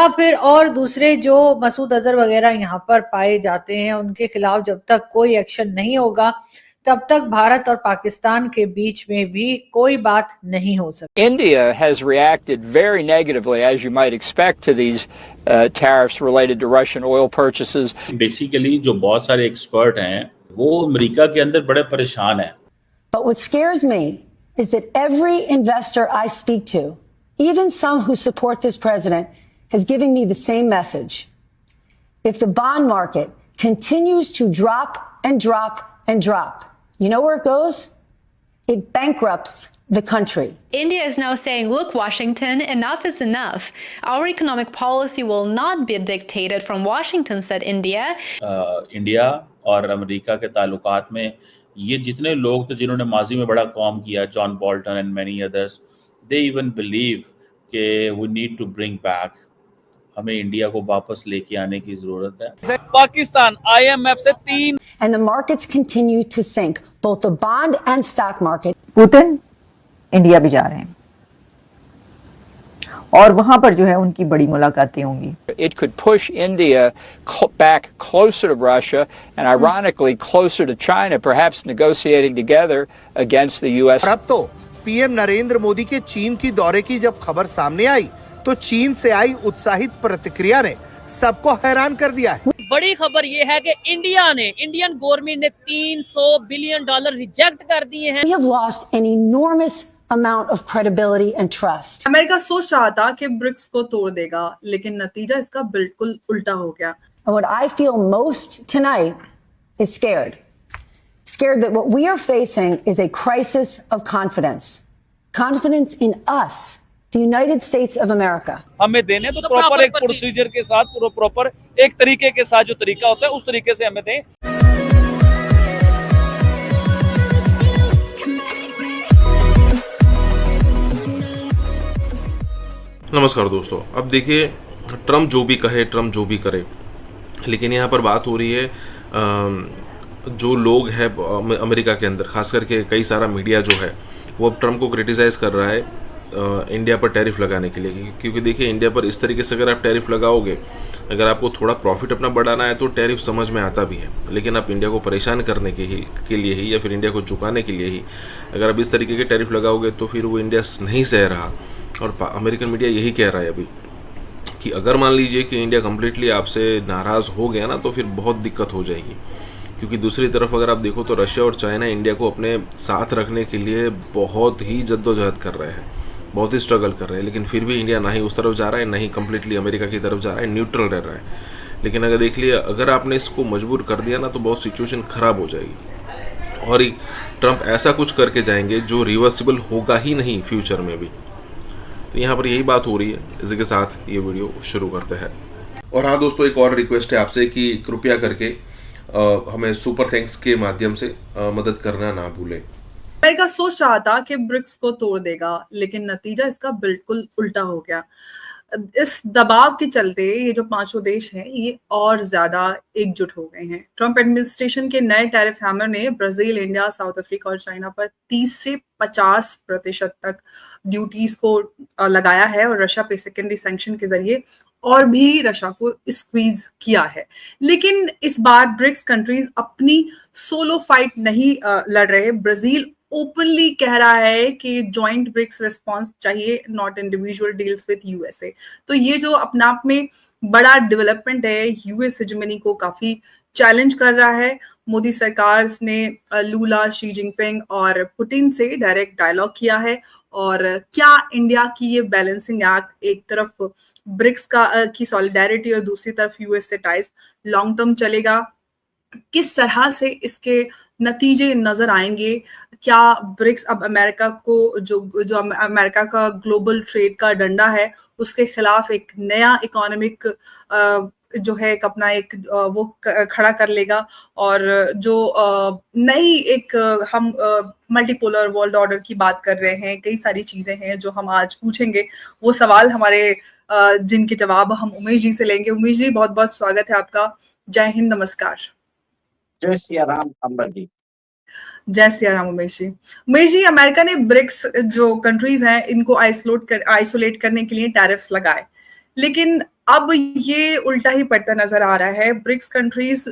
या फिर और दूसरे जो मसूद अजहर वगैरह यहाँ पर पाए जाते हैं उनके खिलाफ जब तक कोई एक्शन नहीं होगा तब तक भारत और पाकिस्तान के बीच में भी कोई बात नहीं हो सकती। India has reacted very negatively, as you might expect, to these tariffs related to Russian oil purchases. Basically, जो बहुत सारे एक्सपर्ट हैं, वो अमेरिका के अंदर बड़े परेशान हैं। But what scares me is that every investor I speak to, even some who support this president, is giving me the same message. If the bond market continues to drop and drop and drop, you know where it goes? It bankrupts the country. India is now saying, look, Washington, enough is enough. Our economic policy will not be dictated from Washington, said India. India और America के ताल्लुकात में ये जितने लोग थे जिन्होंने माजी में बड़ा काम किया, John Bolton and many others, they even believe कि we need to bring back, हमें इंडिया को वापस लेके आने की जरूरत है। पाकिस्तान IMF से 3 And the markets continue to sink, both the bond and stock market. Putin India भी जा रहे हैं और वहां पर जो है उनकी बड़ी मुलाकातें होंगी। It could push India back closer to Russia and ironically closer to China, perhaps negotiating together against the US. अब तो पीएम नरेंद्र मोदी के चीन की दौरे की जब खबर सामने आई तो चीन से आई उत्साहित प्रतिक्रिया ने सबको हैरान कर दिया है। बड़ी खबर ये है कि इंडियन गवर्नमेंट ने $300 बिलियन रिजेक्ट कर दिए हैं। We have lost an enormous amount of credibility and trust. America सोच रहा था कि ब्रिक्स को तोड़ देगा, लेकिन नतीजा इसका बिल्कुल उल्टा हो गया। And what I feel most tonight is scared. Scared that what we are facing is a crisis of confidence. Confidence in us, the United States of America. हमें देने तो प्रॉपर एक प्रोसीजर के साथ, प्रॉपर एक तरीके के साथ जो तरीका होता है उस तरीके से हमें दें। नमस्कार दोस्तों, अब देखिए ट्रम्प जो भी कहे, ट्रम्प जो भी करे, लेकिन यहाँ पर बात हो रही है जो लोग हैं अमेरिका के अंदर, खास करके कई सारा मीडिया जो है वो अब ट्रम्प को क्रिटिसाइज़ कर रहा है इंडिया पर टैरिफ लगाने के लिए। क्योंकि देखिए इंडिया पर इस तरीके से अगर आप टैरिफ लगाओगे, अगर आपको थोड़ा प्रॉफिट अपना बढ़ाना है तो टैरिफ समझ में आता भी है, लेकिन आप इंडिया को परेशान करने के लिए ही या फिर इंडिया को झुकाने के लिए ही अगर आप इस तरीके के टैरिफ लगाओगे तो फिर वो इंडिया नहीं सह रहा। और अमेरिकन मीडिया यही कह रहा है अभी कि अगर मान लीजिए कि इंडिया कम्प्लीटली आपसे नाराज़ हो गया ना तो फिर बहुत दिक्कत हो जाएगी। क्योंकि दूसरी तरफ अगर आप देखो तो रशिया और चाइना इंडिया को अपने साथ रखने के लिए बहुत ही जद्दोजहद कर रहे हैं, बहुत ही स्ट्रगल कर रहे हैं, लेकिन फिर भी इंडिया ना ही उस तरफ जा रहा है ना ही कम्प्लीटली अमेरिका की तरफ जा रहा है, न्यूट्रल रह रहा है। लेकिन अगर देख लिया, अगर आपने इसको मजबूर कर दिया ना तो बहुत सिचुएशन ख़राब हो जाएगी और ट्रम्प ऐसा कुछ करके जाएंगे जो रिवर्सिबल होगा ही नहीं फ्यूचर में भी। तो यहाँ पर यही बात हो रही है। इसी के साथ ये वीडियो शुरू करते हैं। और हाँ दोस्तों, एक और रिक्वेस्ट है आपसे कि कृपया करके हमें सुपर थैंक्स के माध्यम से मदद करना ना भूलें। अमेरिका सोच रहा था कि ब्रिक्स को तोड़ देगा, लेकिन नतीजा इसका बिल्कुल उल्टा हो गया। इस दबाव के चलते ये जो पांचों देश हैं ये और ज्यादा एकजुट हो गए हैं। ट्रम्प एडमिनिस्ट्रेशन के नए टैरिफ हैमर ने ब्राजील, इंडिया, साउथ अफ्रीका और चाइना पर 30 से 50% तक ड्यूटीज को लगाया है और रशिया पे सेकेंडरी सैंक्शन के जरिए और भी रशिया को स्क्वीज किया है। लेकिन इस बार ब्रिक्स कंट्रीज अपनी सोलो फाइट नहीं लड़ रहे। ब्राजील ओपनली कह रहा है कि जॉइंट ब्रिक्स रिस्पांस चाहिए, not individual deals with USA. तो ये जो अपने आप में बड़ा डेवलपमेंट है, यूएस हेजेमनी को काफी चैलेंज कर रहा है। मोदी सरकार ने लूला, शी जिनपिंग और पुतिन से डायरेक्ट डायलॉग किया है। और क्या इंडिया की ये बैलेंसिंग एक्ट, एक तरफ ब्रिक्स की सॉलिडारिटी और दूसरी तरफ यूएस से टाइज, लॉन्ग टर्म चलेगा? किस तरह से इसके नतीजे नजर आएंगे? क्या ब्रिक्स अब अमेरिका को जो अमेरिका का ग्लोबल ट्रेड का डंडा है उसके खिलाफ एक नया इकोनॉमिक जो है अपना एक वो खड़ा कर लेगा? और जो नई एक हम मल्टीपोलर वर्ल्ड ऑर्डर की बात कर रहे हैं, कई सारी चीजें हैं जो हम आज पूछेंगे। वो सवाल हमारे जिनके जवाब हम उमेश जी से लेंगे। उमेश जी, बहुत बहुत स्वागत है आपका। जय हिंद, नमस्कार। जय सिया राम अंबर जी। जय सिया राम उमेश जी। उमेश जी, अमेरिका ने ब्रिक्स जो कंट्रीज हैं इनको आइसोलेट करने के लिए टैरिफ्स लगाए, लेकिन अब ये उल्टा ही पड़ता नजर आ रहा है। ब्रिक्स कंट्रीज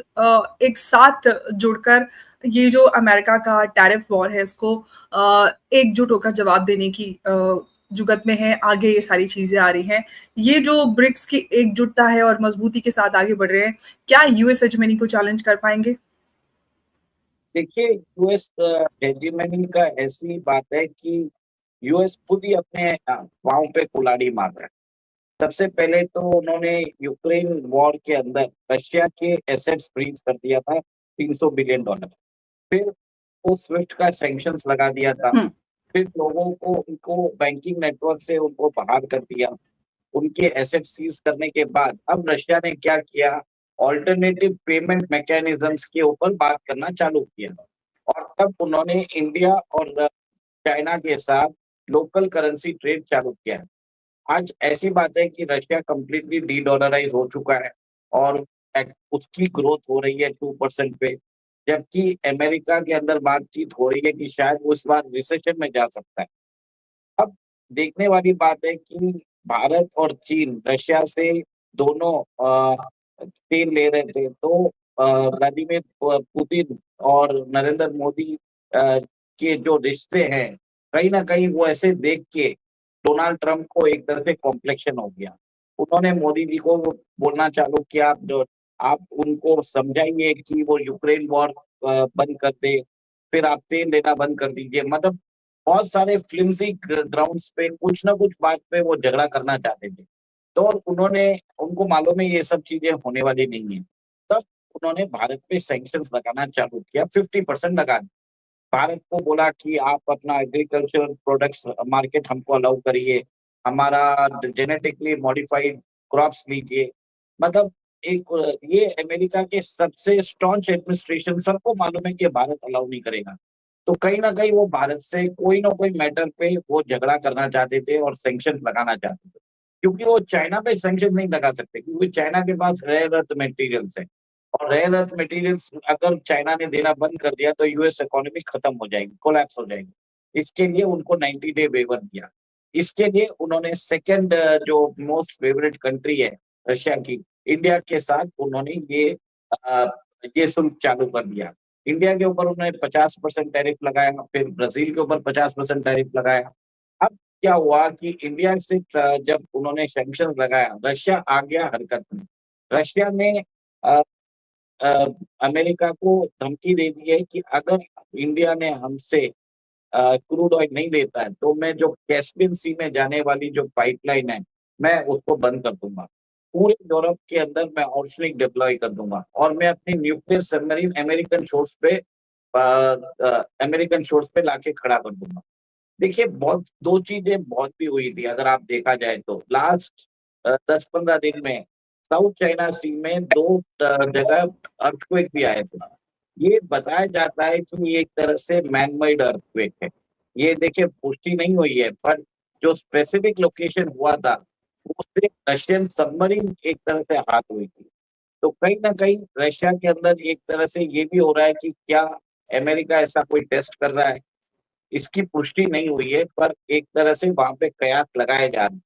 एक साथ जुड़कर ये जो अमेरिका का टैरिफ वॉर है इसको एकजुट होकर जवाब देने की जुगत में है। आगे ये सारी चीजें आ रही हैं। ये जो ब्रिक्स की एकजुटता है और मजबूती के साथ आगे बढ़ रहे हैं, क्या यूएस हेजेमनी को चैलेंज कर पाएंगे? देखिए, यूएस हेजेमनी का ऐसी बात है कि यूएस खुद ही अपने पाँव पे कुल्हाड़ी मार रहा है। सबसे पहले तो उन्होंने यूक्रेन वॉर के अंदर रशिया के एसेट्स फ्रीज कर दिया था $300 बिलियन। फिर वो स्विफ्ट का सैंक्शंस लगा दिया था। फिर लोगों को उनको बैंकिंग नेटवर्क से उनको बाहर कर दिया। उनके एसेट सीज करने के बाद अब रशिया ने क्या किया, ऑल्टरनेटिव पेमेंट मैकेनिज्म्स के ऊपर बात करना चालू किया और तब उन्होंने इंडिया और चाइना के साथ लोकल करेंसी ट्रेड चालू किया। आज ऐसी बात है कि रशिया कंप्लीटली डी-डॉलराइज हो चुका है और उसकी ग्रोथ हो रही है 2% पे, जबकि अमेरिका के अंदर बातचीत हो रही है कि शायद वो इस बार रिसेशन में जा सकता है। अब देखने वाली बात है कि भारत और चीन रशिया से दोनों तेल ले रहे थे, तो व्लादिमीर पुतिन और नरेंद्र मोदी के जो रिश्ते हैं, कहीं ना कहीं वो ऐसे देख के डोनाल्ड ट्रंप को एक तरह से कॉम्प्लेक्शन हो गया। उन्होंने मोदी जी को बोलना चालू किया, आप उनको समझाइए कि वो यूक्रेन वॉर बंद कर दे, फिर आप तेल लेना बंद कर दीजिए। मतलब बहुत सारे फ्लिम्सी ग्राउंड्स पे कुछ ना कुछ बात पे वो झगड़ा करना चाहते थे, तो उनको मालूम है ये सब चीजें होने वाली नहीं है। तब उन्होंने भारत पे सैंक्शंस लगाना चालू किया, 50% लगा दिया। भारत को बोला कि आप अपना एग्रीकल्चर प्रोडक्ट्स मार्केट हमको अलाउ करिए, हमारा जेनेटिकली मॉडिफाइड क्रॉप्स लीजिए। मतलब ये अमेरिका के सबसे स्टॉन्च एडमिनिस्ट्रेशन, सबको मालूम है कि भारत अलाउ नहीं करेगा, तो कहीं ना कहीं वो भारत से कोई ना कोई मैटर पे वो झगड़ा करना चाहते थे और सैंक्शन लगाना चाहते थे, क्योंकि वो चाइना पे सैंक्शन नहीं लगा सकते, क्योंकि चाइना के पास रेयर अर्थ मटेरियल्स है और रेयर अर्थ मटेरियल्स अगर चाइना ने देना बंद कर दिया तो यूएस इकोनॉमी खत्म हो जाएगी, कोलैप्स हो जाएगी। इसके लिए उनको 90-डे वेवर दिया। इसके लिए उन्होंने सेकंड जो मोस्ट फेवरेट कंट्री है रशिया की, इंडिया के साथ उन्होंने ये शुल्क चालू कर दिया। इंडिया के ऊपर उन्होंने 50% टैरिफ लगाया, फिर ब्राजील के ऊपर 50% टैरिफ लगाया। अब क्या हुआ कि इंडिया से जब उन्होंने सैंक्शन लगाया, रशिया आ गया हरकत में। रशिया ने अमेरिका को धमकी दे दी है कि अगर इंडिया ने हमसे क्रूड ऑयल नहीं लेता है तो मैं जो कैस्पियन सी में जाने वाली जो पाइपलाइन है मैं उसको बंद कर दूंगा, पूरे यूरोप के अंदर मैं आर्सेनिक डिप्लॉय कर दूंगा और मैं अपनी न्यूक्लियर सबमरीन अमेरिकन शोर्स पे लाके खड़ा कर दूंगा। देखिए, दो चीजें बहुत भी हुई थी अगर आप देखा जाए तो। लास्ट 10-15 दिन में साउथ चाइना सी में 2 जगह अर्थक्वेक भी आए थे। ये बताया जाता है कि ये एक तरह से मैनमेड अर्थक्वेक है। ये देखिए पुष्टि नहीं हुई है, पर जो स्पेसिफिक लोकेशन हुआ था उससे रशियन सबमरीन एक तरह से हाथ हुई थी। तो कहीं ना कहीं रशिया के अंदर एक तरह से ये भी हो रहा है कि क्या अमेरिका ऐसा कोई टेस्ट कर रहा है। इसकी पुष्टि नहीं हुई है, पर एक तरह से वहां पे कयास लगाए जा रहे हैं।